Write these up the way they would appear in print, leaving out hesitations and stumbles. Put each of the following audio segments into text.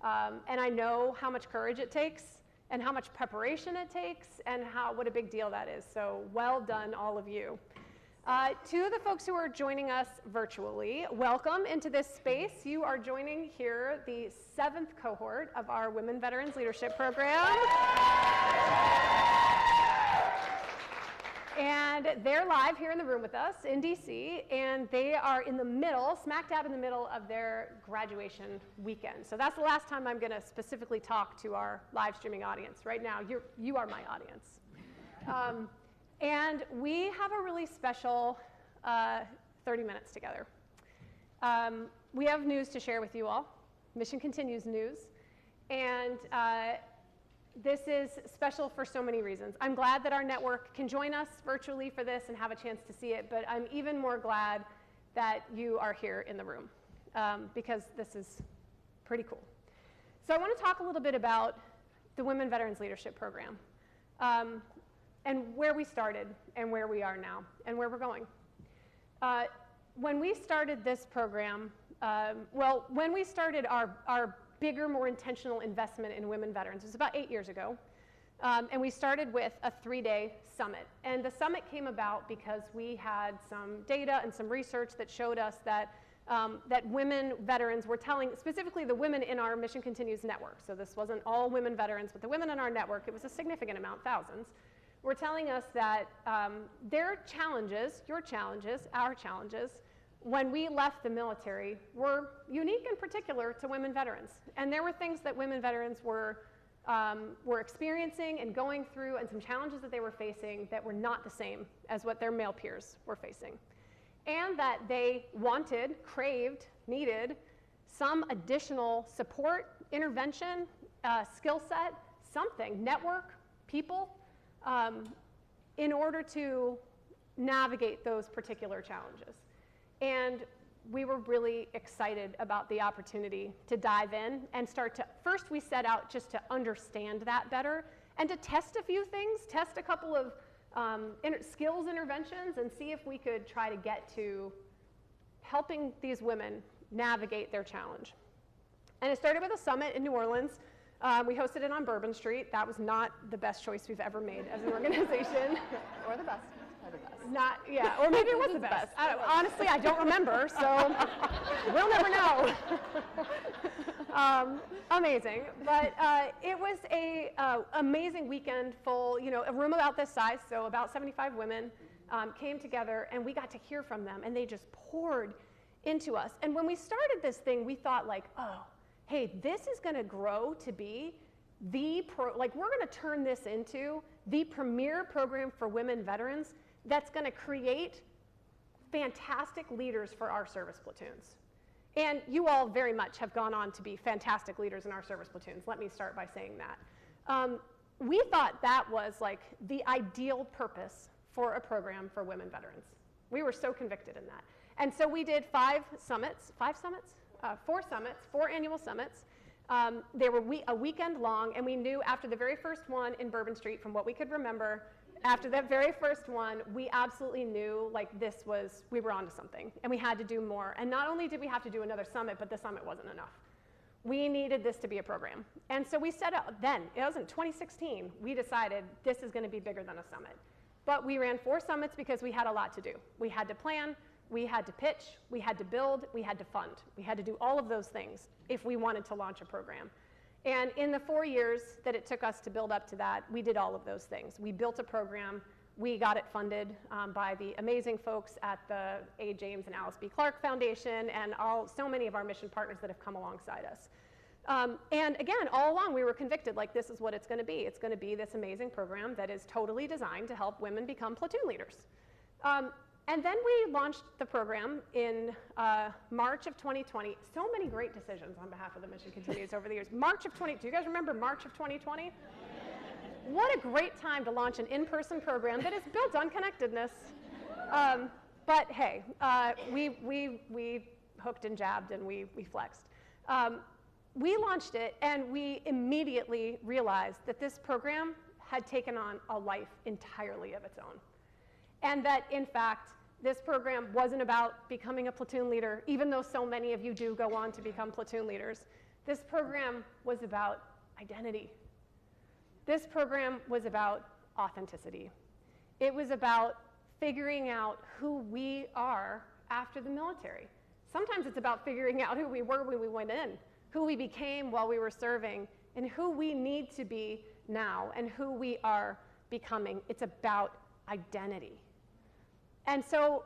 And I know how much courage it takes and how much preparation it takes and what a big deal that is. So well done, all of you. To the folks who are joining us virtually, welcome into this space. You are joining here the 7th cohort of our Women Veterans Leadership Program. And they're live here in the room with us in DC, and they are in the middle, smack dab in the middle of their graduation weekend. So that's the last time I'm going to specifically talk to our live streaming audience. Right now, you are my audience. And we have a really special 30 minutes together. We have news to share with you all, Mission Continues news, and this is special for so many reasons. I'm glad that our network can join us virtually for this and have a chance to see it, but I'm even more glad that you are here in the room because this is pretty cool. So I want to talk a little bit about the Women Veterans Leadership Program and where we started and where we are now and where we're going. When we started this program, when we started our bigger, more intentional investment in women veterans, it was about 8 years ago, and we started with a 3-day summit. And the summit came about because we had some data and some research that showed us that that women veterans were telling, specifically the women in our Mission Continues network, so this wasn't all women veterans, but the women in our network, it was a significant amount, thousands, were telling us that their challenges, your challenges, our challenges, when we left the military were unique and particular to women veterans. And there were things that women veterans were experiencing and going through and some challenges that they were facing that were not the same as what their male peers were facing. And that they wanted, craved, needed some additional support, intervention, skill set, something, network, people, in order to navigate those particular challenges. And we were really excited about the opportunity to dive in and first we set out just to understand that better and to test a few things, test a couple of skills interventions and see if we could try to get to helping these women navigate their challenge. And it started with a summit in New Orleans. We hosted it on Bourbon Street. That was not the best choice we've ever made as an organization. Or the best. Not, yeah, or maybe it was the best. Honestly, I don't remember, so we'll never know. Amazing, but it was a amazing weekend full, a room about this size, so about 75 women came together, and we got to hear from them, and they just poured into us. And when we started this thing, we thought like, oh, hey, this is going to grow to be we're going to turn this into the premier program for women veterans that's going to create fantastic leaders for our service platoons. And you all very much have gone on to be fantastic leaders in our service platoons. Let me start by saying that. We thought that was like the ideal purpose for a program for women veterans. We were so convicted in that. And so we did 4 summits, 4 annual summits. They were a weekend long, and we knew after the very first one in Bourbon Street, from what we could remember, after that very first one, we absolutely knew like we were onto something, and we had to do more. And not only did we have to do another summit, but the summit wasn't enough. We needed this to be a program. And so we set out then, it was in 2016, we decided this is going to be bigger than a summit. But we ran 4 summits because we had a lot to do. We had to plan, we had to pitch, we had to build, we had to fund. We had to do all of those things if we wanted to launch a program. And in the 4 years that it took us to build up to that, we did all of those things. We built a program, we got it funded by the amazing folks at the A. James and Alice B. Clark Foundation and so many of our mission partners that have come alongside us. And again, all along we were convicted, like this is what it's going to be. It's going to be this amazing program that is totally designed to help women become platoon leaders. And then we launched the program in March of 2020. So many great decisions on behalf of the Mission Continues over the years. Do you guys remember March of 2020? What a great time to launch an in-person program that is built on connectedness. But hey, we hooked and jabbed and we flexed. We launched it, and we immediately realized that this program had taken on a life entirely of its own. And that, in fact, this program wasn't about becoming a platoon leader, even though so many of you do go on to become platoon leaders. This program was about identity. This program was about authenticity. It was about figuring out who we are after the military. Sometimes it's about figuring out who we were when we went in, who we became while we were serving, and who we need to be now, and who we are becoming. It's about identity. And so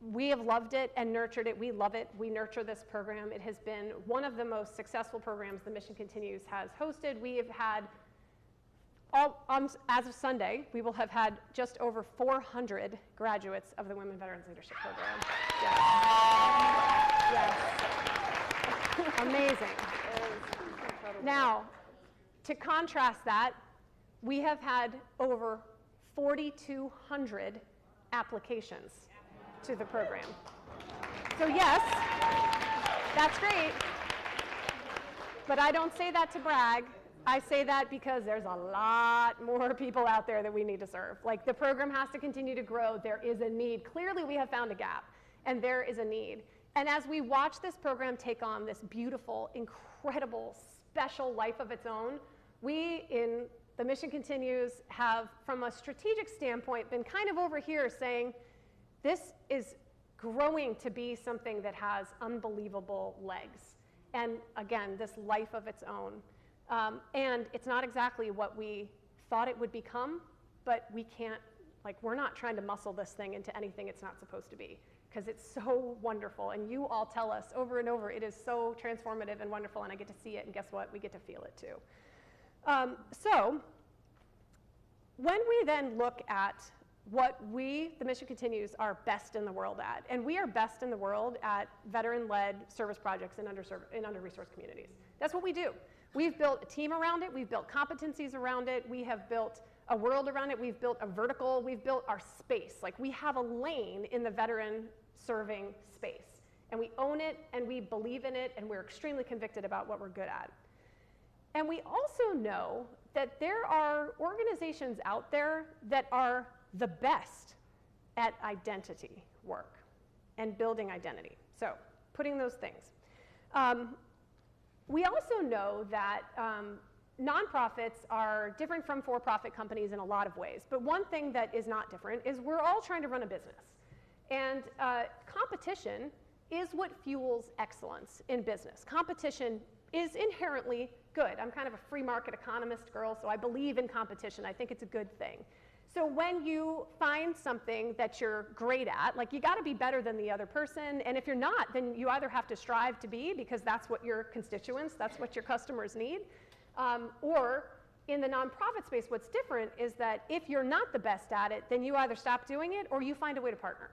we have loved it and nurtured it. We love it. We nurture this program. It has been one of the most successful programs the Mission Continues has hosted. We have had, as of Sunday, we will have had just over 400 graduates of the Women Veterans Leadership Program. Yes. Yes. Amazing. Now, to contrast that, we have had over 4,200 applications to the program. So yes, that's great, but I don't say that to brag. I say that because there's a lot more people out there that we need to serve. Like, the program has to continue to grow. There is a need. Clearly, we have found a gap, and there is a need. And as we watch this program take on this beautiful, incredible, special life of its own, we in the Mission Continues have, from a strategic standpoint, been kind of over here saying, this is growing to be something that has unbelievable legs. And again, this life of its own. And it's not exactly what we thought it would become, but we can't, like, we're not trying to muscle this thing into anything it's not supposed to be, because it's so wonderful. And you all tell us over and over, it is so transformative and wonderful, and I get to see it, and guess what? We get to feel it too. So when we then look at what we, the Mission Continues, are best in the world at, and we are best in the world at veteran-led service projects in under-resourced communities. That's what we do. We've built a team around it. We've built competencies around it. We have built a world around it. We've built a vertical. We've built our space. Like, we have a lane in the veteran-serving space, and we own it, and we believe in it, and we're extremely convicted about what we're good at. And we also know that there are organizations out there that are the best at identity work and building identity. So, putting those things. We also know that nonprofits are different from for-profit companies in a lot of ways. But one thing that is not different is we're all trying to run a business. And competition is what fuels excellence in business. Competition is inherently good. I'm kind of a free market economist girl, so I believe in competition. I think it's a good thing. So when you find something that you're great at, like, you got to be better than the other person, and if you're not, then you either have to strive to be, because that's what your constituents, that's what your customers need, or in the nonprofit space, what's different is that if you're not the best at it, then you either stop doing it or you find a way to partner,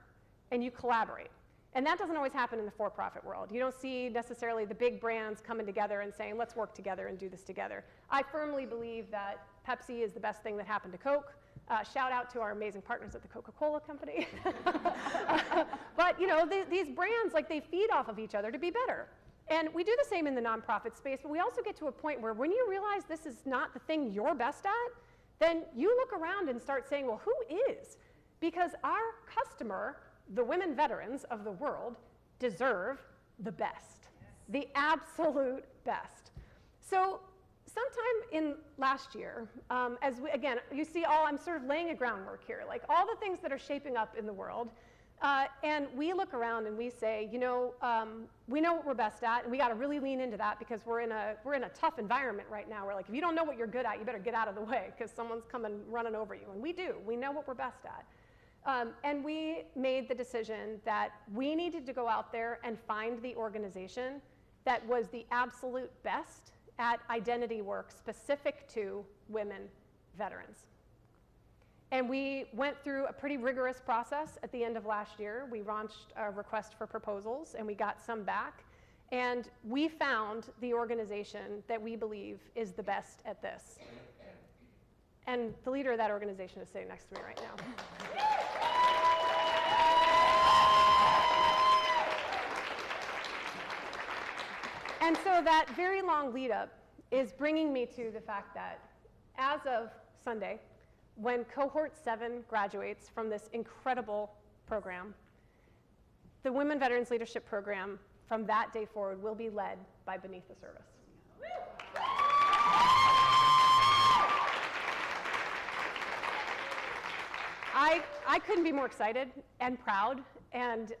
and you collaborate. And that doesn't always happen in the for-profit world. You don't see necessarily the big brands coming together and saying, let's work together and do this together. I firmly believe that Pepsi is the best thing that happened to Coke. Shout out to our amazing partners at the Coca-Cola Company. But, you know, these brands, like, they feed off of each other to be better. And we do the same in the nonprofit space, but we also get to a point where when you realize this is not the thing you're best at, then you look around and start saying, well, who is? Because our customer, the women veterans of the world, deserve the best, the absolute best. So sometime in last year, as we, again, you see I'm sort of laying a groundwork here, like all the things that are shaping up in the world, and we look around and we say, you know, we know what we're best at, and we got to really lean into that, because we're in a tough environment right now. We're like, if you don't know what you're good at, you better get out of the way, because someone's coming running over you, and we do. We know what we're best at. And we made the decision that we needed to go out there and find the organization that was the absolute best at identity work specific to women veterans. And we went through a pretty rigorous process at the end of last year. We launched a request for proposals, and we got some back. And we found the organization that we believe is the best at this. And the leader of that organization is sitting next to me right now. And so that very long lead up is bringing me to the fact that as of Sunday, when cohort 7 graduates from this incredible program, the Women Veterans Leadership Program from that day forward will be led by Beneath the Service. I couldn't be more excited and proud and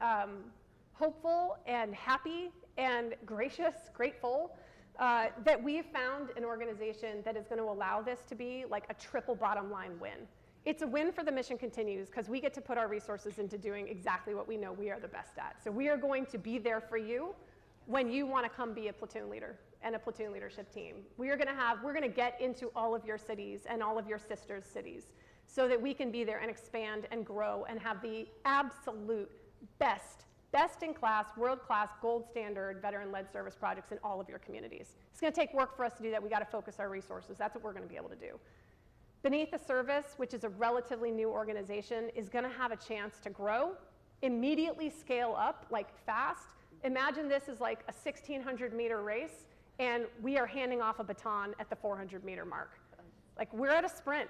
hopeful and happy and gracious, grateful that we have found an organization that is going to allow this to be like a triple bottom line win. It's a win for the Mission Continues because we get to put our resources into doing exactly what we know we are the best at. So we are going to be there for you when you want to come be a platoon leader and a platoon leadership team. We're going to get into all of your cities and all of your sisters' cities so that we can be there and expand and grow and have the absolute best in class, world-class, gold standard veteran-led service projects in all of your communities. It's going to take work for us to do that. We got to focus our resources. That's what we're going to be able to do. Beneath the Service, which is a relatively new organization, is going to have a chance to grow, immediately scale up like fast. Imagine this is like a 1,600-meter race, and we are handing off a baton at the 400-meter mark. Like, we're at a sprint.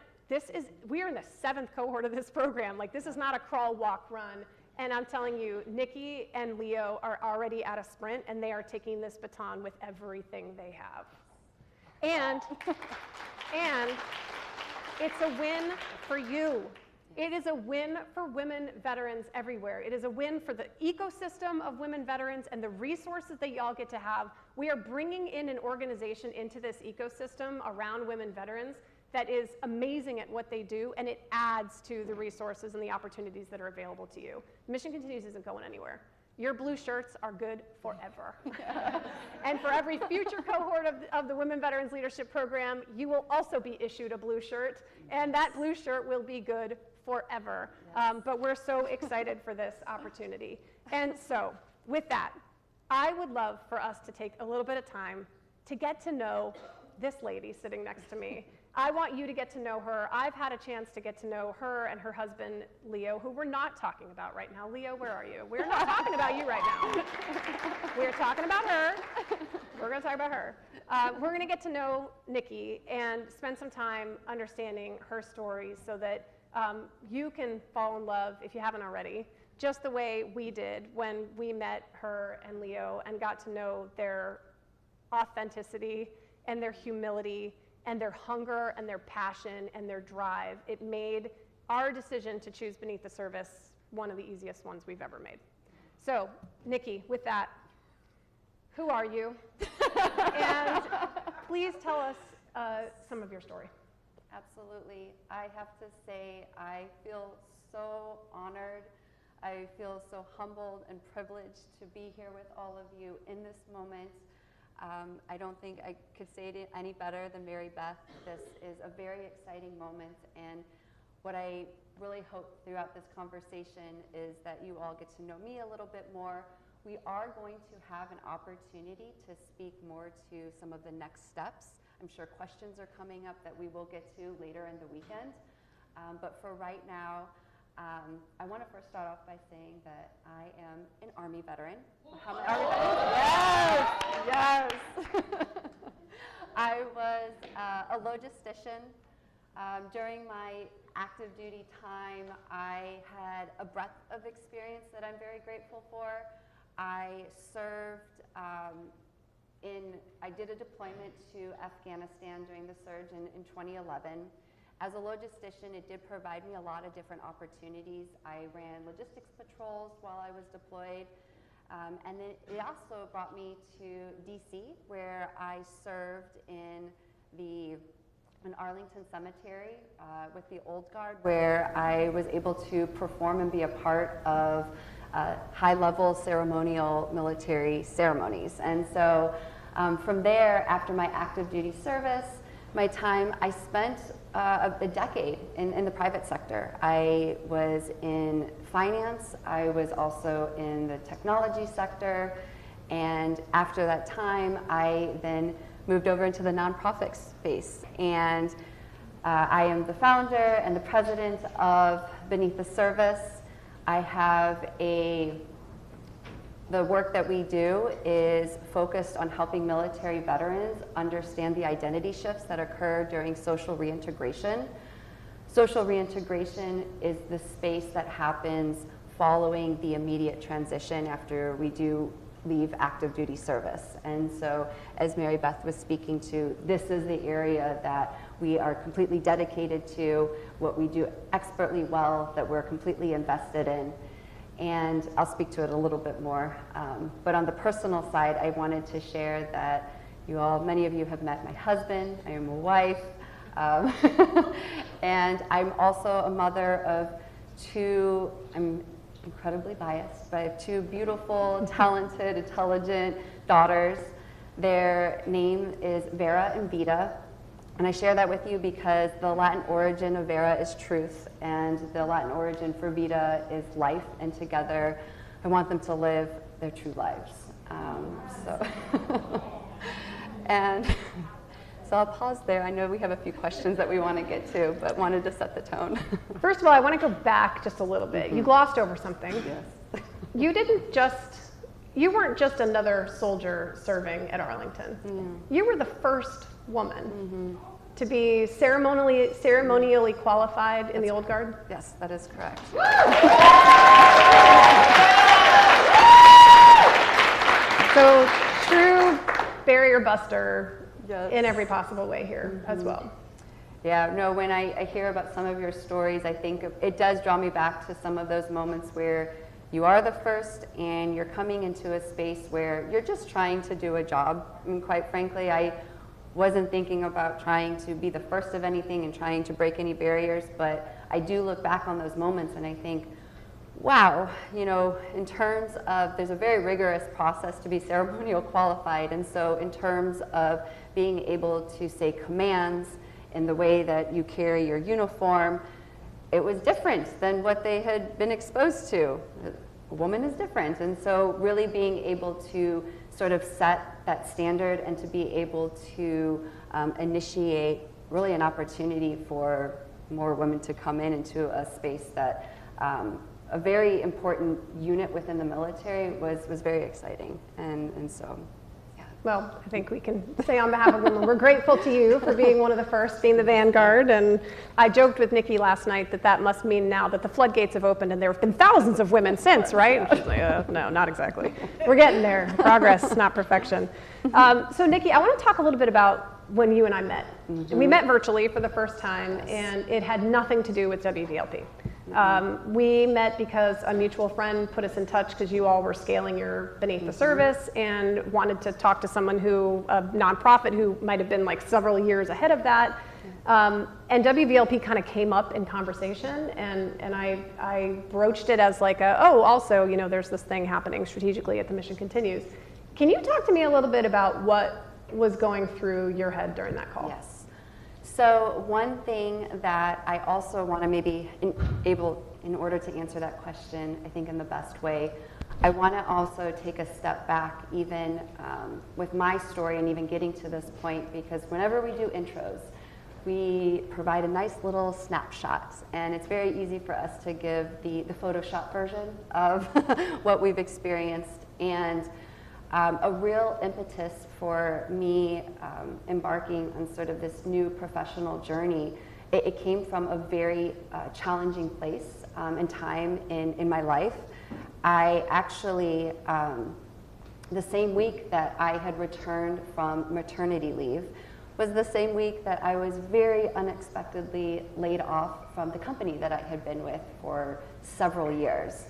We are in the 7th cohort of this program. Like, this is not a crawl, walk, run. And I'm telling you, Nikki and Leo are already at a sprint, and they are taking this baton with everything they have. And it's a win for you. It is a win for women veterans everywhere. It is a win for the ecosystem of women veterans and the resources that y'all get to have. We are bringing in an organization into this ecosystem around women veterans that is amazing at what they do, and it adds to the resources and the opportunities that are available to you. Mission Continues isn't going anywhere. Your blue shirts are good forever. And for every future cohort of the Women Veterans Leadership Program, you will also be issued a blue shirt, and that blue shirt will be good forever. Yes. But we're so excited for this opportunity. And so, with that, I would love for us to take a little bit of time to get to know this lady sitting next to me. I want you to get to know her. I've had a chance to get to know her and her husband, Leo, who we're not talking about right now. Leo, where are you? We're not talking about you right now. We're talking about her. We're going to talk about her. We're going to get to know Nikki and spend some time understanding her story so that you can fall in love, if you haven't already, just the way we did when we met her and Leo and got to know their authenticity and their humility and their hunger and their passion and their drive. It made our decision to choose Beneath the Service one of the easiest ones we've ever made. So, Nikki, with that, who are you? And please tell us some of your story. Absolutely. I have to say, I feel so honored. I feel so humbled and privileged to be here with all of you in this moment. I don't think I could say it any better than Mary Beth. This is a very exciting moment, and what I really hope throughout this conversation is that you all get to know me a little bit more. We are going to have an opportunity to speak more to some of the next steps. I'm sure questions are coming up that we will get to later in the weekend, but for right now, I want to first start off by saying that I am an Army veteran. How many Army veterans? Yes, yes. I was a logistician. During my active duty time, I had a breadth of experience that I'm very grateful for. I served I did a deployment to Afghanistan during the surge in 2011. As a logistician, it did provide me a lot of different opportunities. I ran logistics patrols while I was deployed, and then it also brought me to DC, where I served in Arlington Cemetery with the Old Guard, where I was able to perform and be a part of high-level ceremonial military ceremonies. And so from there, after my active duty service, my time, I spent a decade in the private sector. I was in finance, I was also in the technology sector, and after that time, I then moved over into the nonprofit space. And I am the founder and the president of Beneath the Service. I have the work that we do is focused on helping military veterans understand the identity shifts that occur during social reintegration. Social reintegration is the space that happens following the immediate transition after we do leave active duty service. And so, as Mary Beth was speaking to, this is the area that we are completely dedicated to, what we do expertly well, that we're completely invested in. And I'll speak to it a little bit more. But on the personal side, I wanted to share that many of you have met my husband. I am a wife. And I'm also a mother of two, I'm incredibly biased, but I have two beautiful, talented, intelligent daughters. Their name is Vera and Vita. And I share that with you because the Latin origin of Vera is truth, and the Latin origin for Vita is life, and together I want them to live their true lives. And so I'll pause there. I know we have a few questions that we want to get to, but wanted to set the tone. First of all, I want to go back just a little bit. You glossed over something. Yes. You weren't just another soldier serving at Arlington. You were the first woman to be ceremonially qualified in the Old Guard. Yes, that is correct. So true barrier buster. Yes. In every possible way here as well. Yeah, no, when I hear about some of your stories, I think it does draw me back to some of those moments where you are the first and you're coming into a space where you're just trying to do a job. I mean, quite frankly, I wasn't thinking about trying to be the first of anything and trying to break any barriers, but I do look back on those moments and I think, wow, in terms of, there's a very rigorous process to be ceremonial qualified, and so in terms of being able to say commands in the way that you carry your uniform, it was different than what they had been exposed to. A woman is different, and so really being able to sort of set that standard and to be able to initiate really an opportunity for more women to come into a space that a very important unit within the military was very exciting, and so, yeah. Well, I think we can say on behalf of women, we're grateful to you for being one of the first, being the vanguard, and I joked with Nikki last night that must mean now that the floodgates have opened and there have been thousands of women since, right? And she's like, no, not exactly. We're getting there. Progress, not perfection. So Nikki, I want to talk a little bit about when you and I met. We met virtually for the first time, and it had nothing to do with WVLP. We met because a mutual friend put us in touch because you all were scaling your Beneath the Service and wanted to talk to someone a nonprofit who might have been like several years ahead of that. And WVLP kind of came up in conversation, and I broached it as like also, there's this thing happening strategically at the Mission Continues. Can you talk to me a little bit about what was going through your head during that call? Yes. So one thing that I also want to maybe in order to answer that question, I think in the best way, I want to also take a step back even with my story and even getting to this point, because whenever we do intros, we provide a nice little snapshot, and it's very easy for us to give the Photoshop version of what we've experienced. And a real impetus for me embarking on sort of this new professional journey, it came from a very challenging place and time in my life. I actually, the same week that I had returned from maternity leave was the same week that I was very unexpectedly laid off from the company that I had been with for several years.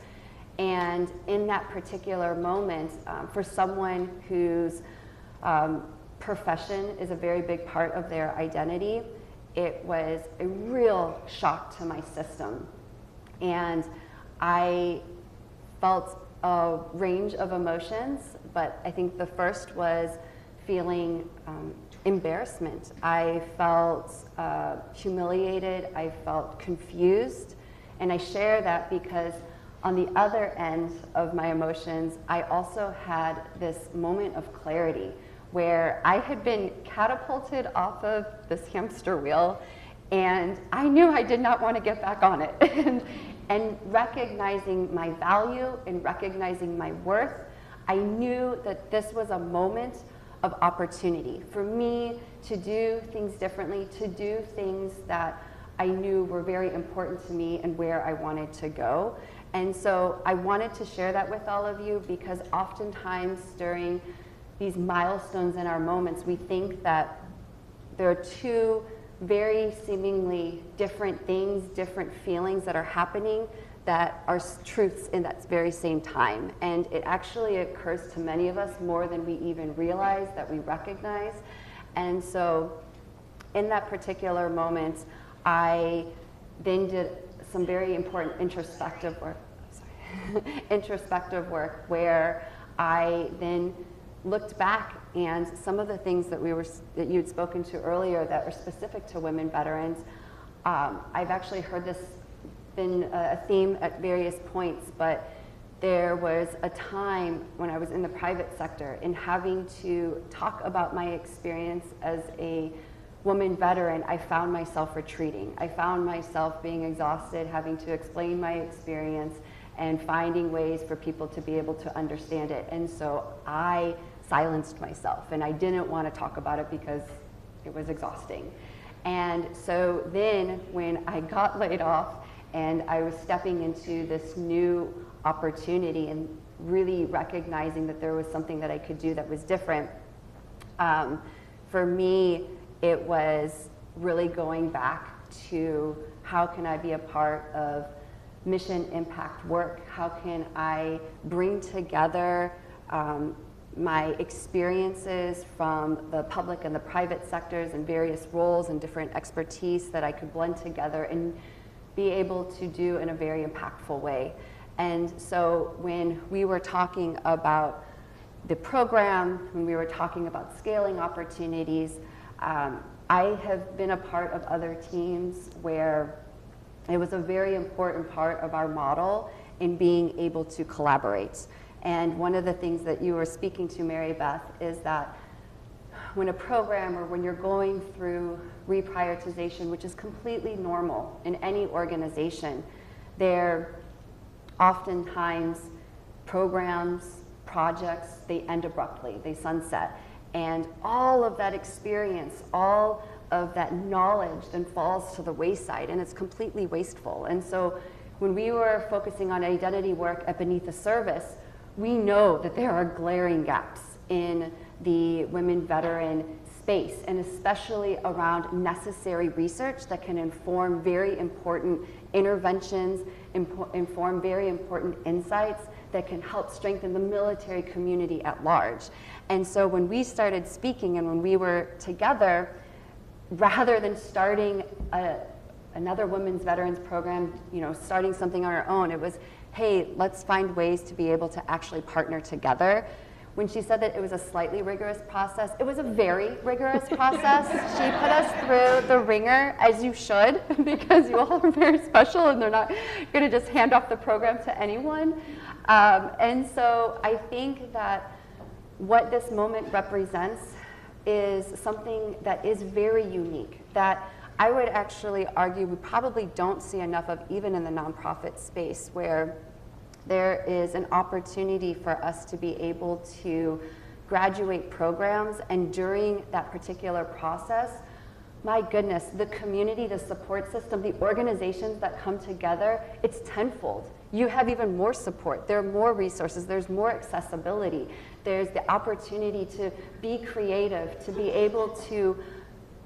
And in that particular moment, for someone whose profession is a very big part of their identity, it was a real shock to my system. And I felt a range of emotions, but I think the first was feeling embarrassment. I felt humiliated, I felt confused, and I share that because on the other end of my emotions, I also had this moment of clarity where I had been catapulted off of this hamster wheel, and I knew I did not want to get back on it. And recognizing my value and recognizing my worth, I knew that this was a moment of opportunity for me to do things differently, to do things that I knew were very important to me and where I wanted to go. And so I wanted to share that with all of you because oftentimes during these milestones in our moments, we think that there are two very seemingly different things, different feelings that are happening that are truths in that very same time. And it actually occurs to many of us more than we even realize, that we recognize. And so in that particular moment, I then did some very important introspective work, introspective work where I then looked back, and some of the things that you had spoken to earlier that were specific to women veterans, I've actually heard this been a theme at various points, but there was a time when I was in the private sector in having to talk about my experience as a woman veteran. I found myself retreating. I found myself being exhausted, having to explain my experience and finding ways for people to be able to understand it. And so I silenced myself, and I didn't want to talk about it because it was exhausting. And so then when I got laid off and I was stepping into this new opportunity and really recognizing that there was something that I could do that was different, for me, it was really going back to how can I be a part of mission impact work? How can I bring together my experiences from the public and the private sectors and various roles and different expertise that I could blend together and be able to do in a very impactful way. And so when we were talking about the program, when we were talking about scaling opportunities, I have been a part of other teams where it was a very important part of our model in being able to collaborate. And one of the things that you were speaking to, Mary Beth, is that when a program or when you're going through reprioritization, which is completely normal in any organization, there oftentimes programs, projects, they end abruptly, they sunset. And all of that experience, all of that knowledge then falls to the wayside, and it's completely wasteful. And so when we were focusing on identity work at Beneath the Service, we know that there are glaring gaps in the women veteran space, and especially around necessary research that can inform very important interventions, inform very important insights that can help strengthen the military community at large. And so when we started speaking and when we were together, rather than starting another women's veterans program, starting something on our own, it was, hey, let's find ways to be able to actually partner together. When she said that it was a slightly rigorous process, it was a very rigorous process. She put us through the ringer, as you should, because you all are very special and they're not going to just hand off the program to anyone. And so I think that what this moment represents is something that is very unique, that I would actually argue we probably don't see enough of even in the nonprofit space, where there is an opportunity for us to be able to graduate programs, and during that particular process, my goodness, the community, the support system, the organizations that come together, it's tenfold. You have even more support. There are more resources. There's more accessibility. There's the opportunity to be creative, to be able to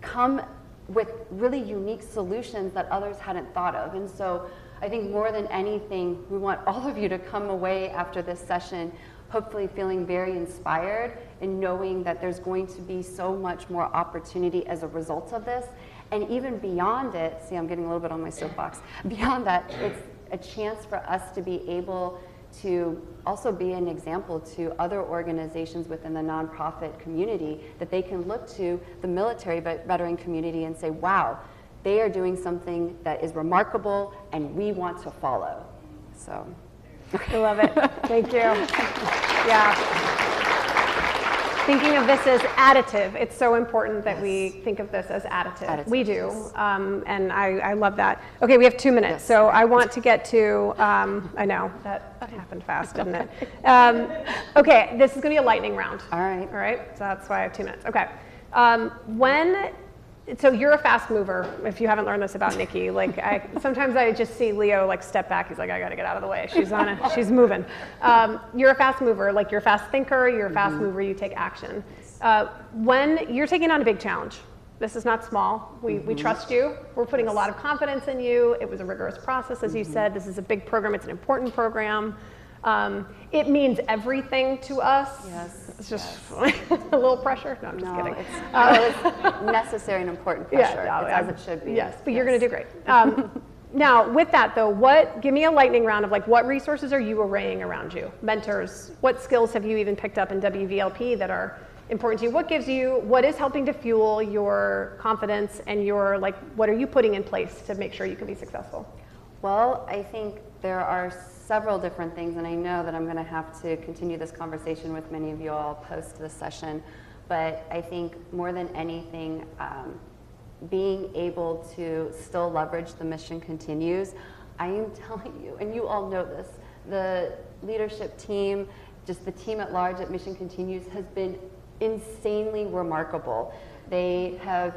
come with really unique solutions that others hadn't thought of. And so I think more than anything, we want all of you to come away after this session hopefully feeling very inspired and knowing that there's going to be so much more opportunity as a result of this. And even beyond it, see, I'm getting a little bit on my soapbox. Beyond that, it's a chance for us to be able to also be an example to other organizations within the nonprofit community, that they can look to the military veteran community and say, wow, they are doing something that is remarkable and we want to follow. So, I love it. Thank you. Yeah. Thinking of this as additive, it's so important that we think of this as additive. We do, and I love that. Okay, we have 2 minutes, so I want to get to, I know, that happened fast, didn't it? Okay, this is going to be a lightning round. All right. All right, so that's why I have 2 minutes. Okay. So you're a fast mover, if you haven't learned this about Nikki. Like, sometimes I just see Leo, like, step back. He's like, I got to get out of the way. She's moving. You're a fast mover. Like, you're a fast thinker. You're a fast mover. You take action. When you're taking on a big challenge, this is not small. We trust you. We're putting a lot of confidence in you. It was a rigorous process, as you said. This is a big program. It's an important program. It means everything to us. Yes. It's just a little pressure. No, I'm just kidding. It's necessary and important pressure. Yeah, it's as it should be. Yes, but you're going to do great. Now, with that though, give me a lightning round of like, what resources are you arraying around you? Mentors, what skills have you even picked up in WVLP that are important to you? What is helping to fuel your confidence and what are you putting in place to make sure you can be successful? Well, I think there are several different things, and I know that I'm going to have to continue this conversation with many of you all post this session, but I think more than anything, being able to still leverage the mission continues. I am telling you, and you all know this, the leadership team, just the team at large at Mission Continues has been insanely remarkable. They have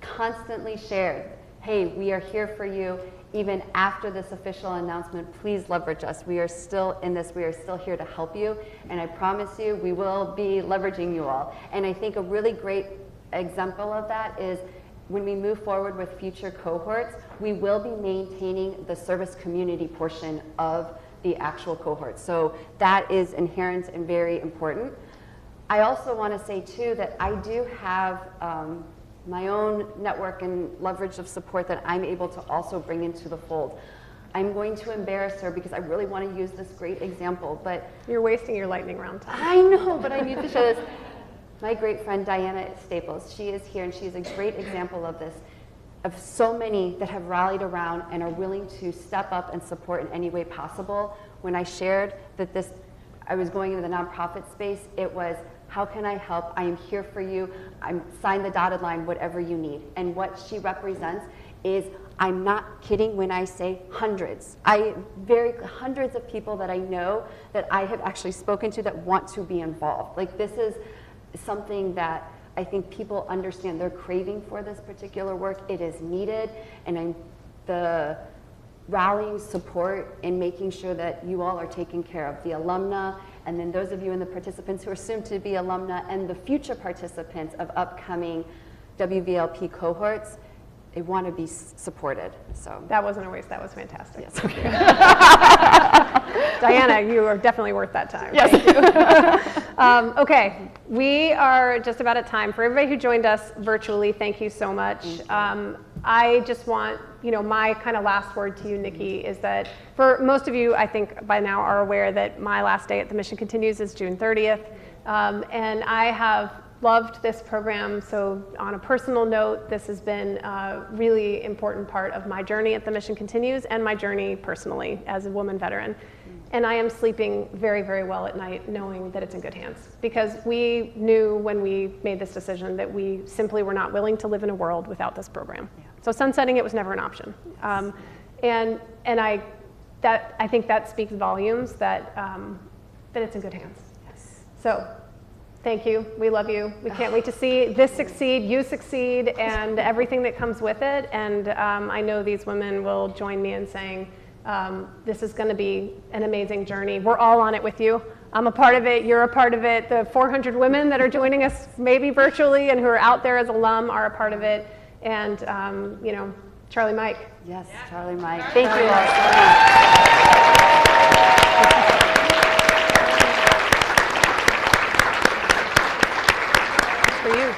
constantly shared, hey, we are here for you. Even after this official announcement, please leverage us. We are still in this. We are still here to help you. And I promise you, we will be leveraging you all. And I think a really great example of that is when we move forward with future cohorts, we will be maintaining the service community portion of the actual cohort. So that is inherent and very important. I also want to say, too, that I do have my own network and leverage of support that I'm able to also bring into the fold. I'm going to embarrass her because I really want to use this great example, but... You're wasting your lightning round time. I know, but I need to show this. My great friend Diana Staples, she is here, and she is a great example of this, of so many that have rallied around and are willing to step up and support in any way possible. When I shared that I was going into the nonprofit space, it was, how can I help? I am here for you. Sign the dotted line, whatever you need. And what she represents is, I'm not kidding when I say hundreds. Hundreds of people that I know that I have actually spoken to that want to be involved. Like, this is something that I think people understand. They're craving for this particular work. It is needed. And the rallying support in making sure that you all are taken care of, the alumna, and then those of you in the participants who are soon to be alumna, and the future participants of upcoming WVLP cohorts, they want to be supported. So that wasn't a waste. That was fantastic. Yes. Okay. Diana, you are definitely worth that time. Yes. Thank you. Okay, we are just about at time. For everybody who joined us virtually, thank you so much. I just want, my kind of last word to you, Nikki, is that for most of you, I think by now are aware that my last day at the Mission Continues is June 30th. And I have loved this program. So on a personal note, this has been a really important part of my journey at the Mission Continues and my journey personally as a woman veteran. And I am sleeping very, very well at night knowing that it's in good hands. Because we knew when we made this decision that we simply were not willing to live in a world without this program. Yeah. So sunsetting it was never an option. And I think that speaks volumes that it's in good hands. Yes. So thank you. We love you. We can't wait to see this succeed, you succeed, and everything that comes with it. And I know these women will join me in saying, this is going to be an amazing journey. We're all on it with you. I'm a part of it. You're a part of it. The 400 women that are joining us maybe virtually and who are out there as alum are a part of it. And, Charlie Mike. Yes, Charlie Mike. Thank you all so much. For you.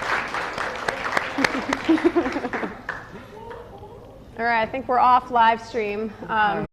All right, I think we're off live stream. All right.